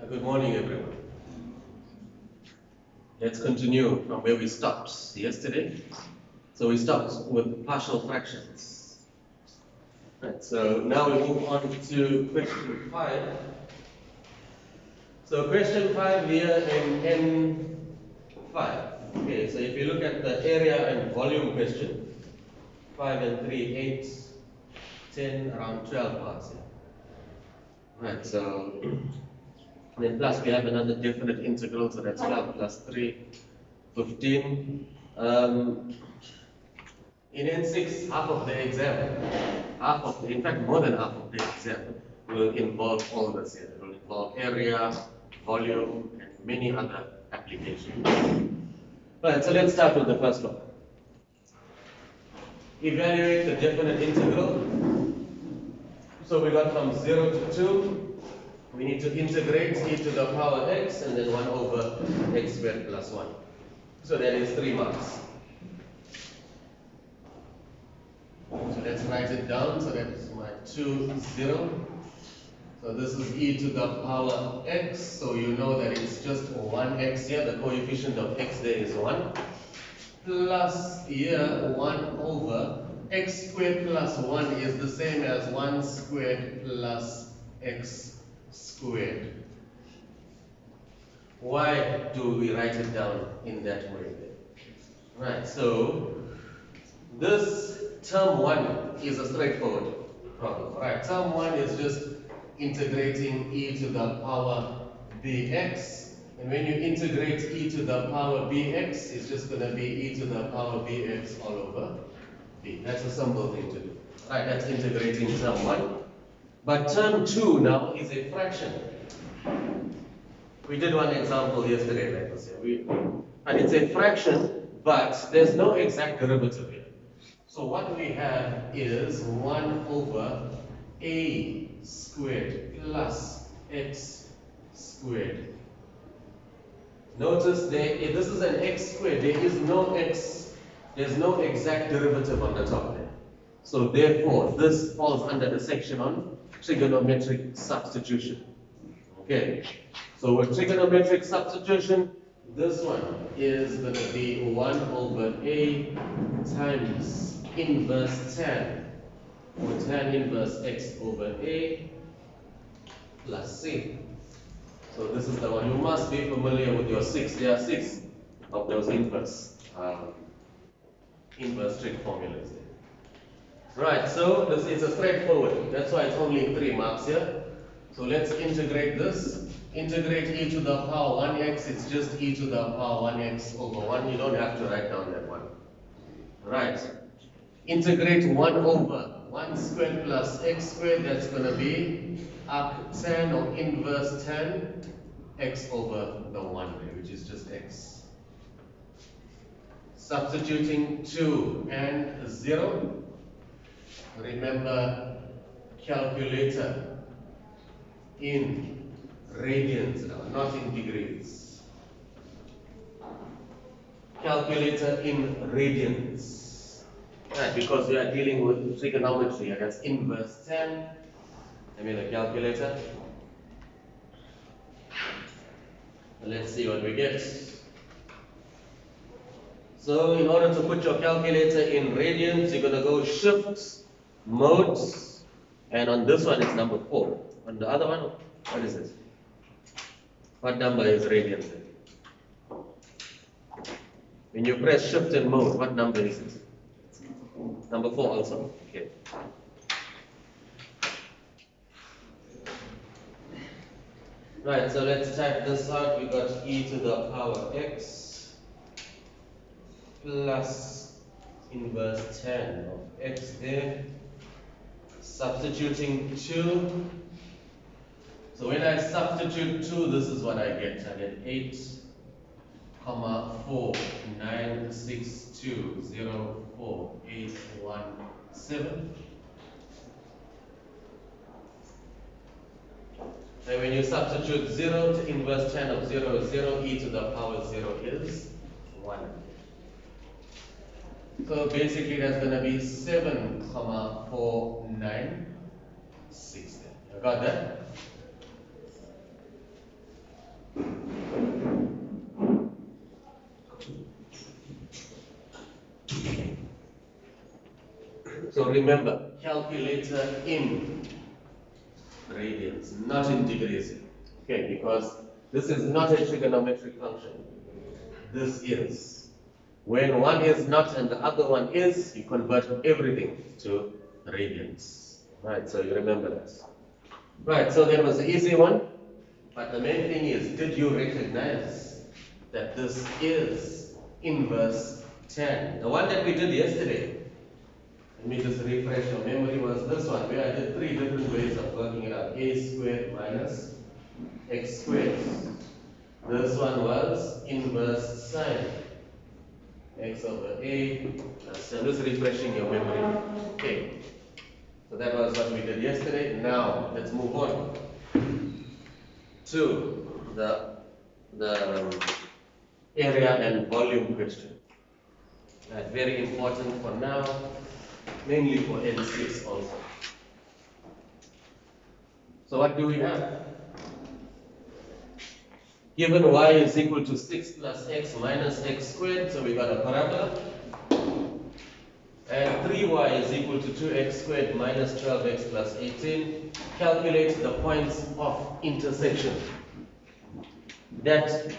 Good morning, everyone. Let's continue from where we stopped yesterday. So we stopped with partial fractions. Right, so now we move on to question 5. So question 5 here in N5. Okay, so if you look at the area and volume question, 5 and 3, 8, 10, around 12 parts here. Right, so then plus we have another definite integral, so that's 12 plus 3, 15. In N6, half of the exam, in fact more than half of the exam will involve all this here. It will involve area, volume, and many other applications. Right, so let's start with the first one. Evaluate the definite integral. So we got from 0 to 2. We need to integrate e to the power x and then 1 over x squared plus 1. So that is 3 marks. So let's write it down. So that's my 2, 0. So this is e to the power x. So you know that it's just 1x here. The coefficient of x there is 1. Plus here 1 over x squared plus 1 is the same as 1 squared plus x squared. Why do we write it down in that way? Right, so this term 1 is a straightforward problem. Right, term 1 is just integrating e to the power bx. And when you integrate e to the power bx, it's just going to be e to the power bx all over b. That's a simple thing to do. Right, that's integrating term 1. But term 2 now is a fraction. We did one example yesterday like this here. And it's a fraction, but there's no exact derivative here. So what we have is 1 over a squared plus x squared. Notice this is an x squared. There is no x. There's no exact derivative on the top there. So therefore, this falls under the section on trigonometric substitution. Okay. So with trigonometric substitution, this one is going to be 1 over a times inverse tan, or tan inverse x over a plus c. So this is the one. You must be familiar with your 6. There are 6 of those inverse trig formulas there. Right, so this is a straightforward. That's why it's only 3 marks here. So let's integrate this. Integrate e to the power 1x, it's just e to the power 1x over 1. You don't have to write down that one. Right. Integrate 1 over 1 squared plus x squared, that's going to be arctan or inverse tan x over the 1, which is just x. Substituting 2 and 0. Remember, calculator in radians, not in degrees. Calculator in radians. Right, because we are dealing with trigonometry, and that's inverse tan. I mean a calculator. Let's see what we get. So in order to put your calculator in radians, you're going to go shift, modes, and on this one it's number 4. On the other one, what is it? What number is radians? When you press shift and mode, what number is it? Number 4 also. Okay. Right, so let's type this out. We got e to the power x plus inverse tan of x there. Substituting 2. So when I substitute 2, this is what I get. I get 8, 4, 9, 6, 2, 0, 4, 8, 1, 7. And when you substitute 0 to inverse tan of 0 is 0, e to the power 0 is 1. So basically that's going to be 7, 4, 9, 6. You got that? So remember, calculator in radians, not in degrees. Okay, because this is not a trigonometric function. This is. When one is not and the other one is, you convert everything to radians. Right, so you remember that. Right, so that was the easy one. But the main thing is, did you recognize that this is inverse tan? The one that we did yesterday, let me just refresh your memory, was this one, where I did three different ways of working it out. A squared minus x squared. This one was inverse sine x over a. So I'm just refreshing your memory. Okay. So that was what we did yesterday. Now let's move on to the area and volume question. Very important for now, mainly for N6 also. So what do we have? Given y is equal to 6 plus x minus x squared, so we got a parabola. And 3y is equal to 2x squared minus 12x plus 18. Calculate the points of intersection. That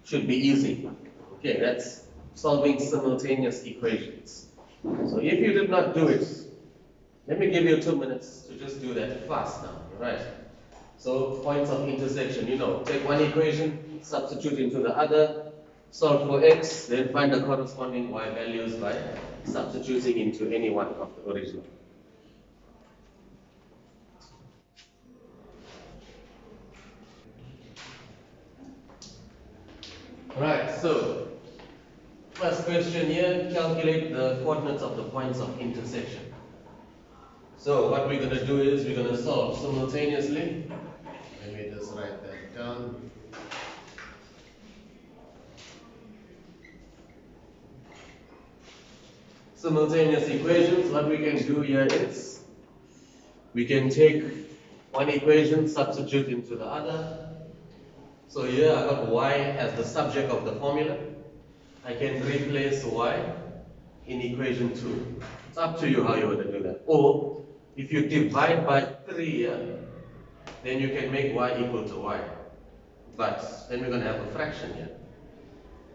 should be easy. Okay, that's solving simultaneous equations. So if you did not do it, let me give you 2 minutes to just do that fast now, right? So points of intersection, take one equation, substitute into the other, solve for x, then find the corresponding y values by substituting into any one of the original. Right, so first question here, calculate the coordinates of the points of intersection. So what we're going to do is we're going to solve simultaneously. Let me just write that down. Simultaneous equations, what we can do here is we can take one equation, substitute into the other. So here I got y as the subject of the formula. I can replace y in equation 2. It's up to you how you want to do that. Or if you divide by 3 here, then you can make y equal to y. But then we're going to have a fraction here.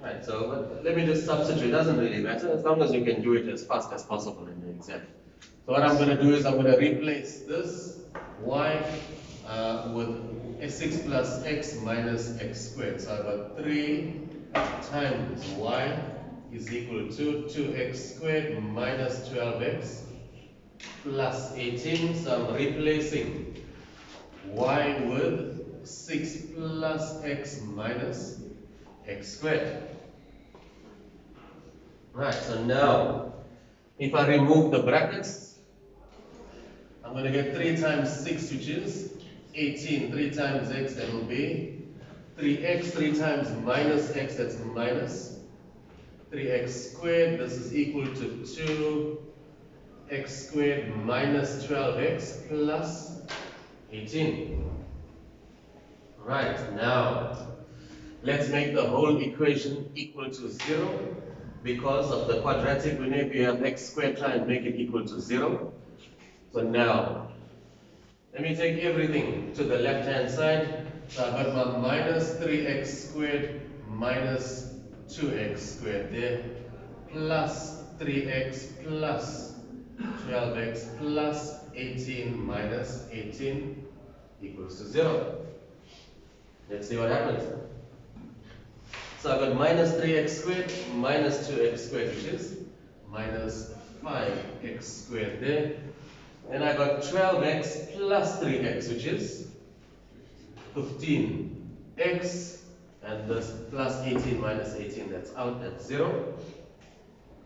Right, so let me just substitute. It doesn't really matter as long as you can do it as fast as possible in the exam. So what I'm going to do is I'm going to replace this y with 6 plus x minus x squared. So I've got 3 times y is equal to 2x squared minus 12x plus 18. So I'm replacing y with 6 plus x minus x squared. Right, so now if I remove the brackets, I'm going to get 3 times 6, which is 18. 3 times x, that will be 3x. 3 times minus x, that's minus 3x squared. This is equal to 2x squared minus 12x plus 18. Right, now let's make the whole equation equal to 0. Because of the quadratic, we need to have x squared, try and make it equal to 0. So now, let me take everything to the left-hand side. So I've got my minus 3x squared minus 2x squared there, plus 3x plus 12x plus 18 minus 18 equals to 0. Let's see what happens. So I've got minus 3x squared minus 2x squared, which is minus 5x squared there. And I got 12x plus 3x, which is 15x. And this plus 18 minus 18, that's out, that's 0,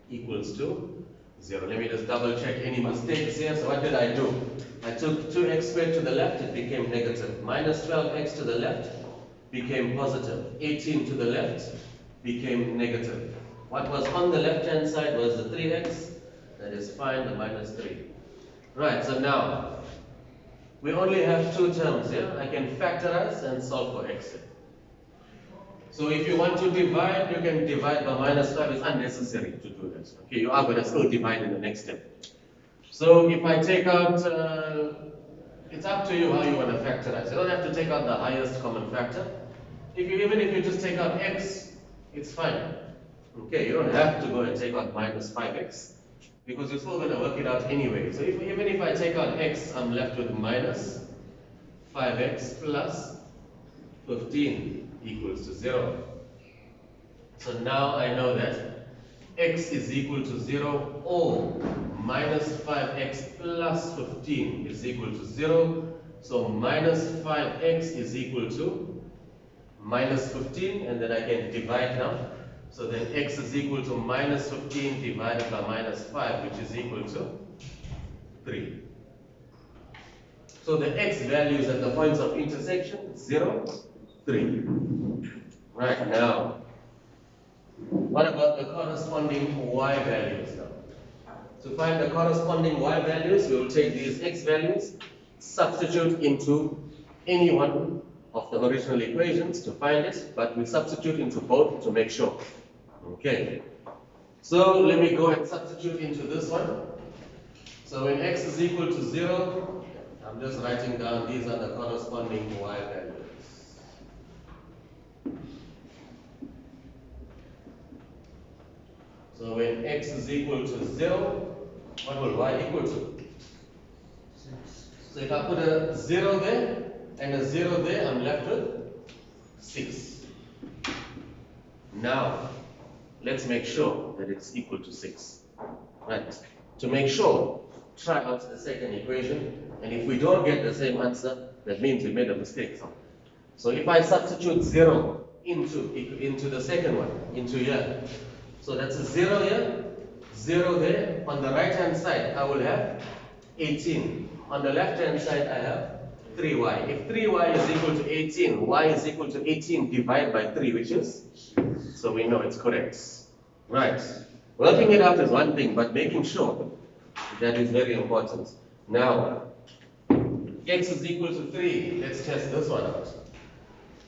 equals to 0. Let me just double check any mistakes here. So what did I do? I took 2x squared to the left, it became negative. Minus 12x to the left became positive. 18 to the left became negative. What was on the left hand side was the 3x. That is fine, the minus 3. Right, so now we only have 2 terms here. I can factorize and solve for x. So if you want to divide, you can divide by minus 5. It's unnecessary to do this. Okay, you are going to still divide in the next step. So if I take out, it's up to you how you want to factorize. You don't have to take out the highest common factor. Even if you just take out x, it's fine. Okay, you don't have to go and take out minus 5x because you're still going to work it out anyway. So even if I take out x, I'm left with minus 5x plus 15 equals to 0. So now I know that x is equal to 0 or minus 5x plus 15 is equal to 0. So minus 5x is equal to minus 15, and then I can divide now. So then x is equal to minus 15 divided by minus 5, which is equal to 3. So the x values at the points of intersection, 0, 3. Right, now, what about the corresponding y values now? To find the corresponding y values, we will take these x values, substitute into any one of the original equations to find it, but we substitute into both to make sure. Okay, so let me go and substitute into this one. So when x is equal to 0, I'm just writing down these are the corresponding y values. So when x is equal to 0, what will y equal to? 6. So if I put a 0 there and a 0 there, I'm left with 6. Now, let's make sure that it's equal to 6. Right. To make sure, try out the second equation, and if we don't get the same answer, that means we made a mistake. So if I substitute 0 into the second one, into here, so that's a 0 here, 0 there. On the right hand side, I will have 18. On the left hand side, I have 3y. If 3y is equal to 18, y is equal to 18 divided by 3, which is? So we know it's correct. Right. Working it out is one thing, but making sure, that is very important. Now, x is equal to 3. Let's test this one out.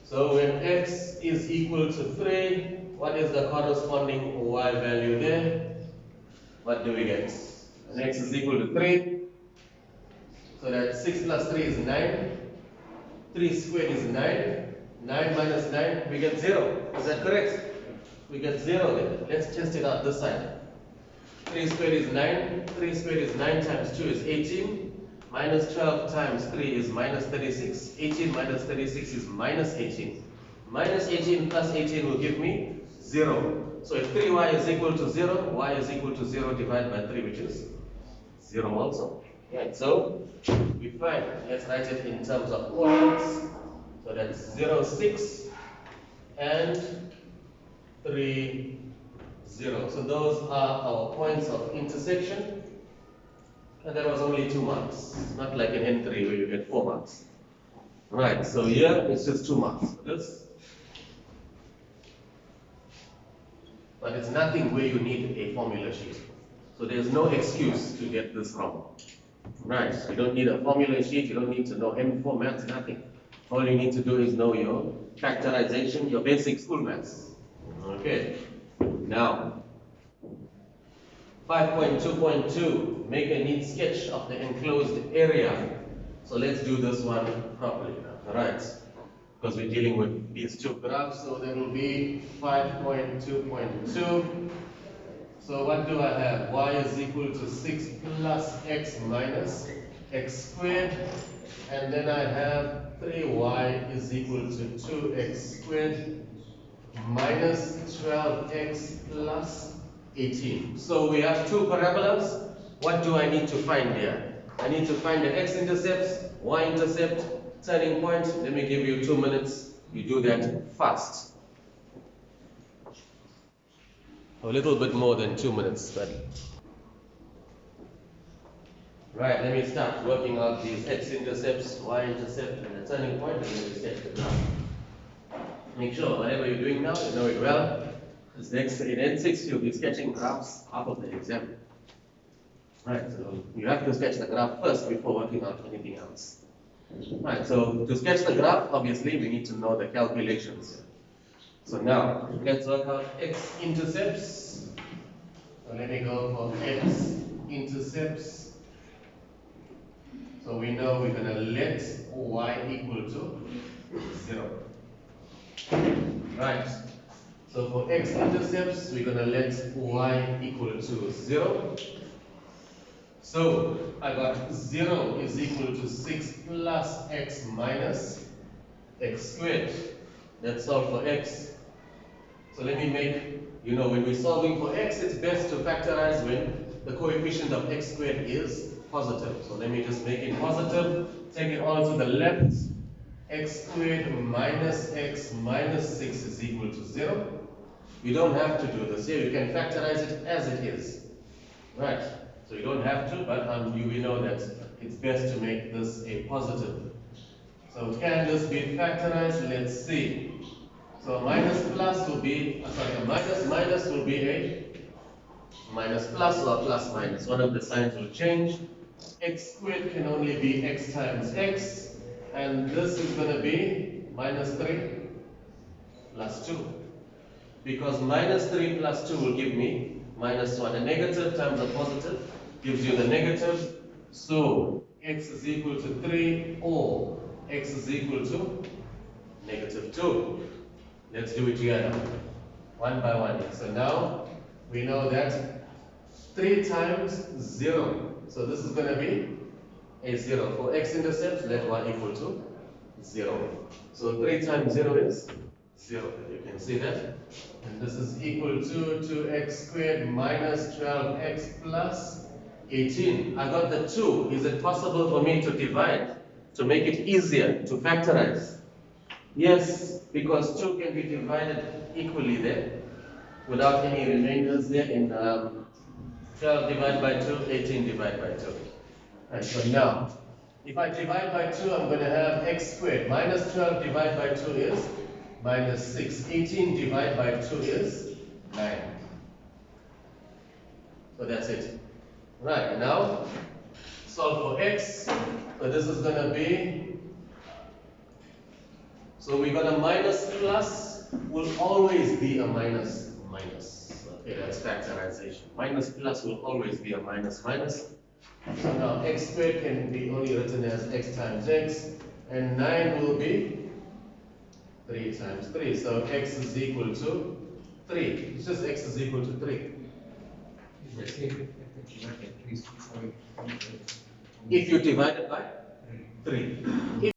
So when x is equal to 3, what is the corresponding y value there? What do we get? When x is equal to 3, so that 6 plus 3 is 9. 3 squared is 9. 9 minus 9, we get 0. Is that correct? We get 0 there. Let's test it out this side. 3 squared is 9. 3 squared is 9 times 2 is 18. Minus 12 times 3 is minus 36. 18 minus 36 is minus 18. Minus 18 plus 18 will give me 0. So if 3y is equal to 0, y is equal to 0 divided by 3, which is 0 also. Right, so we find, let's write it in terms of coordinates. So that's 0, 6 and 3, 0. So those are our points of intersection. And that was only 2 marks. Not like in N3 where you get 4 marks. Right, so here it's just 2 marks for this. But it's nothing where you need a formula sheet. So there's no excuse to get this wrong. Right, you don't need a formula sheet, you don't need to know M4 maths, nothing. All you need to do is know your factorization, your basic school maths. Okay, now 5.2.2, make a neat sketch of the enclosed area. So let's do this one properly now, alright? Because we're dealing with these two graphs, so there will be 5.2.2. So what do I have? Y is equal to 6 plus x minus x squared. And then I have 3y is equal to 2x squared minus 12x plus 18. So we have two parabolas. What do I need to find here? I need to find the x-intercepts, y-intercept, turning point. Let me give you 2 minutes. You do that fast. A little bit more than 2 minutes, but right, let me start working out these x-intercepts, y-intercept, and the turning point, and then we sketch the graph. Make sure whatever you're doing now, you know it well. Because next in N6 you'll be sketching graphs half of the exam. Right, so you have to sketch the graph first before working out anything else. Right, so to sketch the graph, obviously we need to know the calculations. So now, let's work out x-intercepts. So let me go for x-intercepts. So we know we're going to let y equal to 0. Right. So for x-intercepts, we're going to let y equal to 0. So I got 0 is equal to 6 plus x minus x squared. Let's solve for x. So let me make, when we're solving for x, it's best to factorize when the coefficient of x squared is positive. So let me just make it positive, take it all to the left. X squared minus x minus 6 is equal to 0. You don't have to do this here, you can factorize it as it is. Right, so you don't have to, but we know that it's best to make this a positive. So can this be factorized? Let's see. So minus plus will be, a minus will be a minus plus or plus minus. One of the signs will change. X squared can only be x times x, and this is going to be minus 3 plus 2. Because minus 3 plus 2 will give me minus 1. A negative times a positive gives you the negative. So x is equal to 3 or x is equal to negative 2. Let's do it together, one by one. So now we know that 3 times 0. So this is going to be a 0. For x-intercepts, let y equal to 0. So 3 times 0 is 0. You can see that. And this is equal to 2x squared minus 12x plus 18. I got the 2. Is it possible for me to divide to make it easier to factorize? Yes, because 2 can be divided equally there without any remainders there in 12 divided by 2, 18 divided by 2. And so now, if I divide by 2, I'm going to have x squared. Minus 12 divided by 2 is minus 6. 18 divided by 2 is 9. So that's it. Right, now solve for x. So this is going to be, so we got a minus plus will always be a minus minus. Okay, that's factorization. Minus plus will always be a minus minus. So now x squared can be only written as x times x, and 9 will be 3 times 3. So x is equal to 3. It's just x is equal to 3. If you divide it by 3.